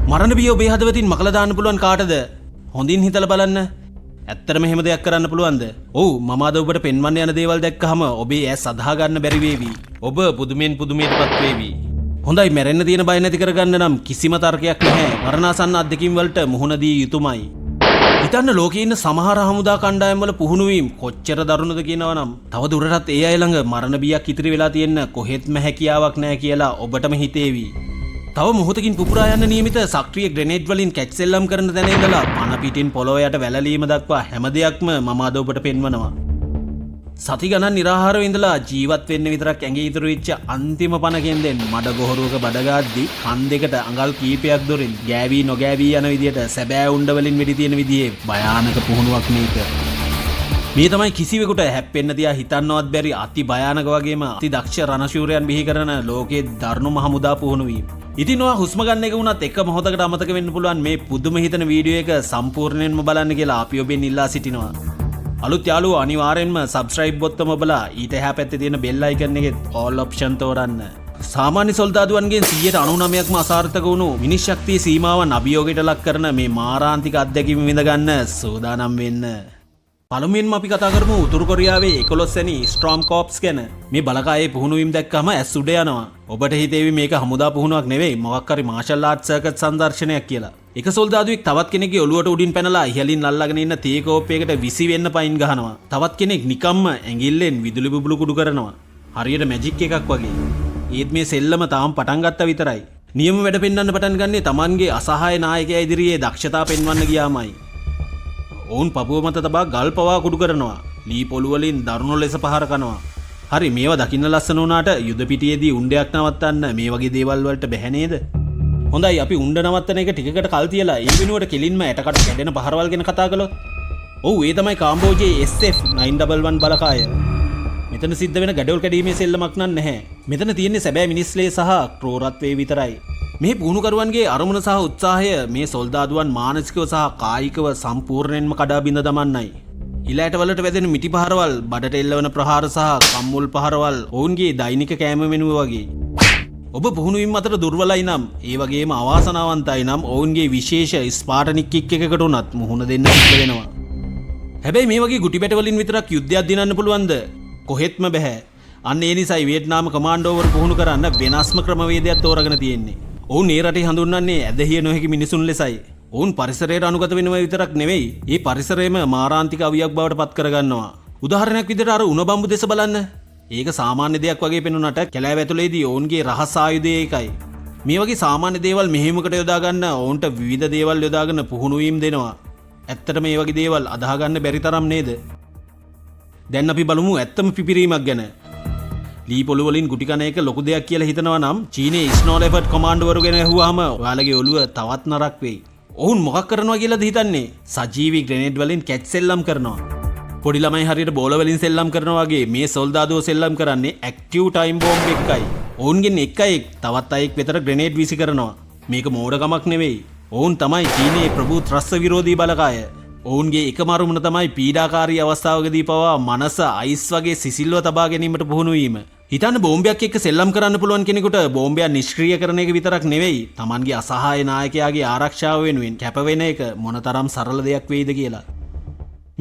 මරණ බිය ඔබේ හදවතින් මකලා දාන්න පුළුවන් කාටද? හොඳින් හිතලා බලන්න. ඇත්තටම එහෙම දෙයක් කරන්න පුළුවන්ද? ඔව් මම අද ඔබට පෙන්වන්න යන දේවල් දැක්කහම ඔබේ ඇස් අදහා ගන්න බැරි වේවි. ඔබ පුදුමෙන් පුදුමයටපත් වේවි. හොඳයි මැරෙන්න තියෙන බය නැති කරගන්න නම් කිසිම තර්කයක් නැහැ. මරණාසන්න අත්දැකීම් වලට මුහුණ දී යුතුමයි. හිතන්න ලෝකේ ඉන්න සමහර හමුදා කණ්ඩායම් වල පුහුණු වීම කොච්චර දරුණුද කියනවා නම් තව දුරටත් ඒ අය ළඟ මරණ බියක් ඉතිරි වෙලා තියෙන්න කොහෙත්ම හැකියාවක් නැහැ කියලා ඔබටම හිතේවි. තව මොහොතකින් පුපුරා යන නියමිත සක්‍රීය ග්‍රෙනේඩ් වලින් කැච් සෙල්ලම් කරන තැන ඉඳලා පන පිටින් පොළොව යට වැලලීම දක්වා හැම දෙයක්ම මම අද ඔබට පෙන්වනවා. සති ගණන් නිරාහාරව ඉඳලා ජීවත් වෙන්න විතරක් ඇඟේ ඉතුරු වෙච්ච අන්තිම පණකෙන් දෙන්න මඩ ගොහරුවක බඩගාද්දි කන් දෙකට අඟල් කීපයක් දොරින් ගෑවි නොගෑවි යන විදියට සැබෑ උණ්ඩ වලින් වෙඩි තියෙන විදිහේ භයානක පුහුණුවක් මේක. මේ තමයි කිසිවෙකුට හැප්පෙන්න තියා හිතන්නවත් බැරි අති භයානක වගේම අති දක්ෂ රණශූරයන් බිහි කරන ලෝකයේ දරුණුම හමුදා පුහුණු වීම. ඉතින් ඔයා හුස්ම ගන්න එක වුණත් එක මොහොතකට අමතක වෙන්න පුළුවන් මේ පුදුම හිතන වීඩියෝ එක සම්පූර්ණයෙන්ම බලන්න කියලා අපි ඔබෙන් ඉල්ලා සිටිනවා. අලුත් යාළුවෝ අනිවාර්යෙන්ම subscribe බොත්තම ඔබලා ඊට එහා පැත්තේ තියෙන bell icon එකේ all option තෝරන්න. සාමාන්‍ය සොල්දාදුවන්ගෙන් 99%ක්ම අසාර්ථක වුණු මිනිස් ශක්තිය සීමාවන් අභියෝගයට ලක් කරන මේ මාරාන්තික අත්දැකීම විඳ ගන්න සූදානම් වෙන්න. පළමුවෙන්ම අපි කතා කරමු උතුරු කොරියාවේ 11 වෙනි ස්ට්‍රෝම් කෝප්ස් ගැන. මේ බලකායේ පුහුණු වීම දැක්කම ඇස් උඩ යනවා. ඔබට හිතේවි මේක හමුදා පුහුණුවක් නෙවෙයි මොකක් හරි මාෂල් ආර්ට් සර්කස් සංදර්ශනයක් කියලා. එක සොල්දාදුවෙක් තවත් කෙනෙක්ගේ ඔළුවට උඩින් පැනලා ඉහළින් අල්ලගෙන ඉන්න තේ කෝප්පයකට විසි වෙන්න පයින් ගහනවා. තවත් කෙනෙක් නිකම්ම ඇඟිල්ලෙන් විදුලි බුබුලු කුඩු කරනවා. හරියට මැජික් එකක් වගේ. ඒත් මේ සෙල්ලම තාම පටන් ගත්තා විතරයි. නියම වැඩ පෙන්වන්න පටන් ගන්නේ Tamanගේ අසහාය නායකයා ඉදිරියේ දක්ෂතා පෙන්වන්න ගියාමයි. ඔවුන් පපුව මත තබා ගල් පවා කුඩු කරනවා. ලී පොළු වලින් දරුණු ලෙස පහර කරනවා. හරි මේවා දකින්න ලස්සන වුණාට යුද පිටියේදී උණ්ඩයක් නවත්තන්න මේ වගේ දේවල් වලට බැහැ නේද? හොඳයි අපි උණ්ඩ නවත්තන එක ටිකකට කල් තියලා ඒ වෙනුවට කෙලින්ම ඇටකට කැඩෙන පහරවල් ගැන කතා කළොත්. ඔව් ඒ තමයි කාම්බෝජයේ SF911 බලකාය. මෙතන සිද්ධ වෙන ගැඩවල් කැඩීමේ සෙල්ලමක් නැහැ. මෙතන තියෙන්නේ සැබෑ මිනිස්ලේ සහ ක්‍රෝරත්වයේ විතරයි. මේ පුහුණුකරුවන්ගේ අරමුණ සහ උත්සාහය මේ සොල්දාදුවන් මානසිකව සහ කායිකව සම්පූර්ණයෙන්ම කඩා බිඳ දමන්නයි. ඉලෑට වලට වැදෙන මිටි පහරවල්, බඩට එල්ලවන ප්‍රහාර සහ කම්මුල් පහරවල් ඔවුන්ගේ දෛනික කෑම මෙනුව වගේ. ඔබ පුහුණු වීම අතර දුර්වලයි නම්, ඒ වගේම අවාසනාවන්තයි නම් ඔවුන්ගේ විශේෂ ස්පාටනික් කික් එකකට උනත් මුහුණ දෙන්න සිද්ධ වෙනවා. හැබැයි මේ වගේ ගුටි පැට වලින් විතරක් යුද්ධයක් දිනන්න පුළුවන්ද? කොහෙත්ම බෑ. අන්න ඒ නිසායි වියට්නාම කමාන්ඩෝවරු පුහුණු කරන්න වෙනස්ම ක්‍රමවේදයක් තෝරගෙන තියෙන්නේ. ඔවුන් ඒ රටේ හඳුන්වන්නේ ඇදහිය නොහැකි මිනිසුන් ලෙසයි. ඔවුන් පරිසරයට අනුගත වෙනවා විතරක් නෙවෙයි, ඒ පරිසරයම මාරාන්තික අවියක් බවට පත් කරගන්නවා. උදාහරණයක් විදිහට අර උණ බම්බු දෙස බලන්න. ඒක සාමාන්‍ය දෙයක් වගේ පෙනුනට කැලෑව ඇතුලේදී ඔවුන්ගේ රහස් ආයුධය ඒකයි. මේ වගේ සාමාන්‍ය දේවල් මෙහෙමකට යොදා ගන්න ඔවුන්ට විවිධ දේවල් යොදාගෙන පුහුණු වීම දෙනවා. ඇත්තට මේ වගේ දේවල් අදාහ ගන්න බැරි තරම් නේද? දැන් අපි බලමු ඇත්තම පිපිරීමක් ගැන. ලී පොළු වලින් ගුටි කන එක ලොකු දෙයක් කියලා හිතනවා නම් චීනයේ ස්නෝ ලෙපර්ඩ් කමාන්ඩෝවරු ගැන ඇහුවාම ඔයාලගේ ඔළුව තවත් නරක් වෙයි. ඔවුන් මොකක් කරනවා කියලාද හිතන්නේ? සජීවී ග්‍රෙනේඩ් වලින් කැච් සෙල්ලම් කරනවා. පොඩි ළමයි හරියට බෝල වලින් සෙල්ලම් කරනවා වගේ මේ සොල්දාදුවෝ සෙල්ලම් කරන්නේ ඇක්ටිව් ටයිම් බෝම්බ් එකයි. ඔවුන්ගෙන් එක අයෙක් තවත් අයෙක් වෙතට ග්‍රෙනේඩ් විසි කරනවා. මේක මෝඩකමක් නෙවෙයි. ඔවුන් තමයි චීනයේ ප්‍රභූ ත්‍රස්ස විරෝධී බලකාය. ඔවුන්ගේ එකම අරමුණ තමයි පීඩාකාරී අවස්ථාවකදී පවා මනස අයිස් වගේ සිසිල්ව තබා ගැනීමට පුහුණු වීම. හිතන්න බෝම්බයක් එක්ක සෙල්ලම් කරන්න පුළුවන් කෙනෙකුට බෝම්බයක් නිෂ්ක්‍රීය කරන එක විතරක් නෙවෙයි, Tamanගේ අසහාය නායකයාගේ ආරක්ෂාව වෙනුවෙන් කැප වෙන එක මොනතරම් සරල දෙයක් වෙයිද කියලා.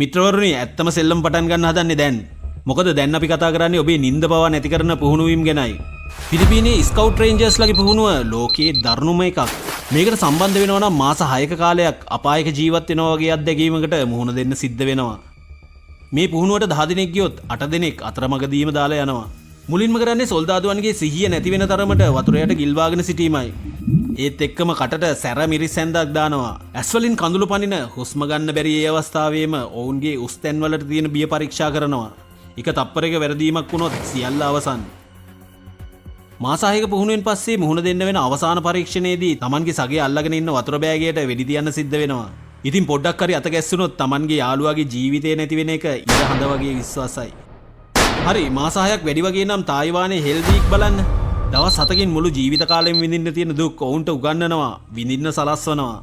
මිත්‍රවරුනි, ඇත්තම සෙල්ලම් පටන් ගන්න හදන්නේ දැන්. මොකද දැන් අපි කතා කරන්නේ ඔබේ නිින්ද පවා නැති කරන පුහුණු වීම ගැනයි. පිලිපීනයේ ස්කවුට් රේන්ජර්ස්ලාගේ පුහුණුව ලෝකයේ දරුණුම එකක්. මේකට සම්බන්ධ වෙනවා නම් මාස 6ක කාලයක් අපායක ජීවත් වෙනවා වගේ අත්දැකීමකට මුහුණ දෙන්න සිද්ධ වෙනවා. මේ පුහුණුවට 10 දෙනෙක් ගියොත් 8 දෙනෙක් අතරමඟදීම දාලා යනවා. මුලින්ම කරන්නේ සොල්දාදුවන්ගේ සිහිය නැති වෙන තරමට වතුර යට ගිල්වාගෙන සිටීමයි. ඒත් එක්කම කටට සැර මිරිස් ඇඳක් දානවා. ඇස් වලින් කඳුළු පනින, හුස්ම ගන්න බැරි ඒ අවස්ථාවේම ඔවුන්ගේ උස් තැන් වලට තියෙන බිය පරීක්ෂා කරනවා. එක තප්පරයක වැරදීමක් වුණොත් සියල්ල අවසන්. මාස 6ක පුහුණුවෙන් පස්සේ මුහුණ දෙන්න වෙන අවසාන පරීක්ෂණයේදී Tamanගේ සගේ අල්ලගෙන ඉන්න වතුර බෑගයට වෙඩි තියන්න සිද්ධ වෙනවා. ඉතින් පොඩ්ඩක් හරි අත ගැස්සුනොත් Tamanගේ යාළුවාගේ ජීවිතේ නැති වෙන එක ඉර හඳ වගේ විශ්වාසයි. හරි මාස 6ක් වැඩි වගේ නම් තායිවානයේ හෙල් වීක් බලන්න. දවස් 7කින් මුළු ජීවිත කාලෙම විඳින්න තියෙන දුක් ඔවුන්ට උගන්වනවා, විඳින්න සලස්වනවා.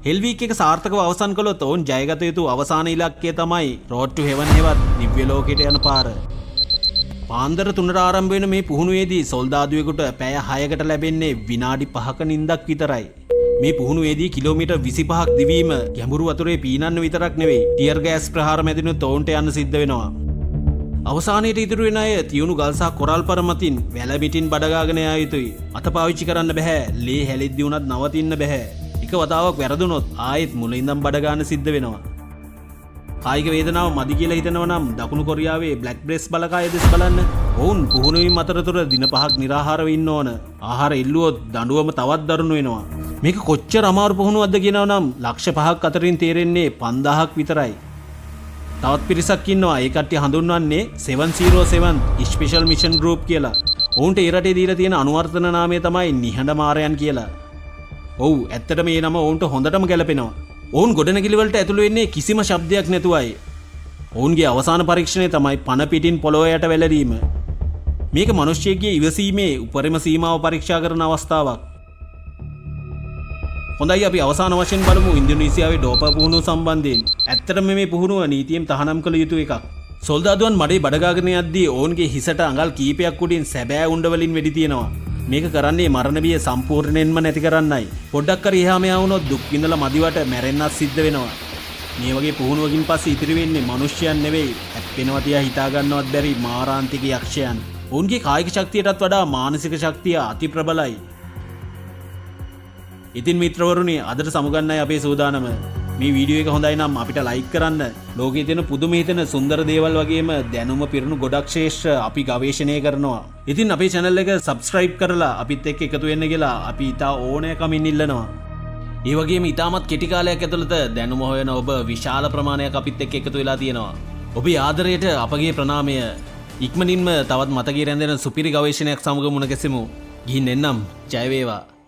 හෙල් වීක් එක සාර්ථකව අවසන් කළොත් ඔවුන් ජයගත යුතු අවසාන ඉලක්කය තමයි රෝඩ් ටු හෙවන් හෙවත් දිව්‍ය ලෝකයට යන පාර. පාන්දර 3ට ආරම්භ වෙන මේ පුහුණුවේදී සොල්දාදුවෙකුට පැය 6කට ලැබෙන්නේ විනාඩි 5ක නිින්දක් විතරයි. මේ පුහුණුවේදී කිලෝමීටර් 25ක් දිවීම ගැඹුරු වතුරේ පීනන්න විතරක් නෙවෙයි ටියර් ගෑස් ප්‍රහාර මැදිනුත් ඔවුන්ට යන්න සිද්ධ වෙනවා. අවසානයේ ඉතුරු වෙන අය තියුණු ගල් සහ කොරල් පර මතින් වැලමිටින් බඩගාගෙන යා යුතුයි. අත පාවිච්චි කරන්න බෑ. ලේ හැලිද්දි උනත් නවතින්න බෑ. එක වතාවක් වැරදුනොත් ආයෙත් මුල ඉඳන් බඩ ගන්න සිද්ධ වෙනවා. කායික වේදනාව මදි කියලා හිතනවා නම් දකුණු කොරියාවේ බ්ලැක් බ්‍රෙස් බලකාය දෙස බලන්න. ඔවුන් පුහුණුවීම් අතරතුර දින 5ක් නිරාහාරව ඉන්න ඕන. ආහාර ඉල්ලුවොත් දඬුවම තවත් දරුණු වෙනවා. මේක කොච්චර අමාරු පුහුණුවක්ද කියනවා නම් ලක්ෂ 5ක් අතරින් තේරෙන්නේ 5000ක් විතරයි. තවත් පිරිසක් ඉන්නවා. ඒ කට්ටිය හඳුන්වන්නේ 707 ස්පෙෂල් මිෂන් ගෲප් කියලා. ඔවුන්ට ඒ රටේ දීලා තියෙන අනුවර්තන නාමය තමයි නිහඬ මාරයන් කියලා. ඔව් ඇත්තටම මේ නම ඔවුන්ට හොඳටම ගැලපෙනවා. ඔවුන් ගොඩනැගිලි වලට ඇතුළු වෙන්නේ කිසිම ශබ්දයක් නැතුවයි. ඔවුන්ගේ අවසාන පරීක්ෂණය තමයි පන පිටින් පොළොව යට වැළලීම. මේක මිනිස්සෙක්ගේ ඉවසීමේ උපරිම සීමාව පරීක්ෂා කරන අවස්ථාවක්. හොඳයි අපි අවසාන වශයෙන් බලමු ඉන්දුනීසියාවේ ඩෝපා පුහුණුව සම්බන්ධයෙන්. ඇත්තටම මේ පුහුණුව නීතියෙන් තහනම් කළ යුතු එකක්. සොල්දාදුවන් මඩේ බඩගාගෙන යද්දී ඔවුන්ගේ හිසට අඟල් කීපයක් උඩින් සැබෑ උණ්ඩ වලින් වෙඩි තියෙනවා. මේක කරන්නේ මරණ බිය සම්පූර්ණයෙන්ම නැති කරන්නයි. පොඩ්ඩක් හරි එහා මෙහා වුණොත් දුක් විඳලා මදිවට මැරෙන්නත් සිද්ධ වෙනවා. මේ වගේ පුහුණුවකින් පස්සේ ඉතිරි වෙන්නේ මිනිස්යන් නෙවෙයි, හැප්පෙනවා තියා හිතා ගන්නවත් බැරි මාරාන්තික යක්ෂයන්. ඔවුන්ගේ කායික ශක්තියටත් වඩා මානසික ශක්තිය අති ප්‍රබලයි. ඉතින් මිත්‍රවරුනි අදට සමුගන්නයි අපේ සූදානම. මේ වීඩියෝ එක හොඳයි නම් අපිට ලයික් කරන්න. ලෝකයේ තියෙන පුදුම හිතෙන සුන්දර දේවල් වගේම දැනුම පිරුණු ගොඩක් ශේෂ්ත්‍ර අපි ගවේෂණය කරනවා. ඉතින් අපේ channel එක subscribe කරලා අපිත් එක්ක එකතු වෙන්න කියලා අපි ඉතා ඕනෑකමින් ඉල්ලනවා. ඒ වගේම ඉතාමත් කෙටි කාලයක් ඇතුළත දැනුම හොයන ඔබ විශාල ප්‍රමාණයක් අපිත් එක්ක එකතු වෙලා තියෙනවා. ඔබේ ආදරයට අපගේ ප්‍රණාමය. ඉක්මනින්ම තවත් මතකයේ රැඳෙන සුපිරි ගවේෂණයක් සමග මුණ ගැසෙමු. ගිහින් එන්නම්. ජය වේවා.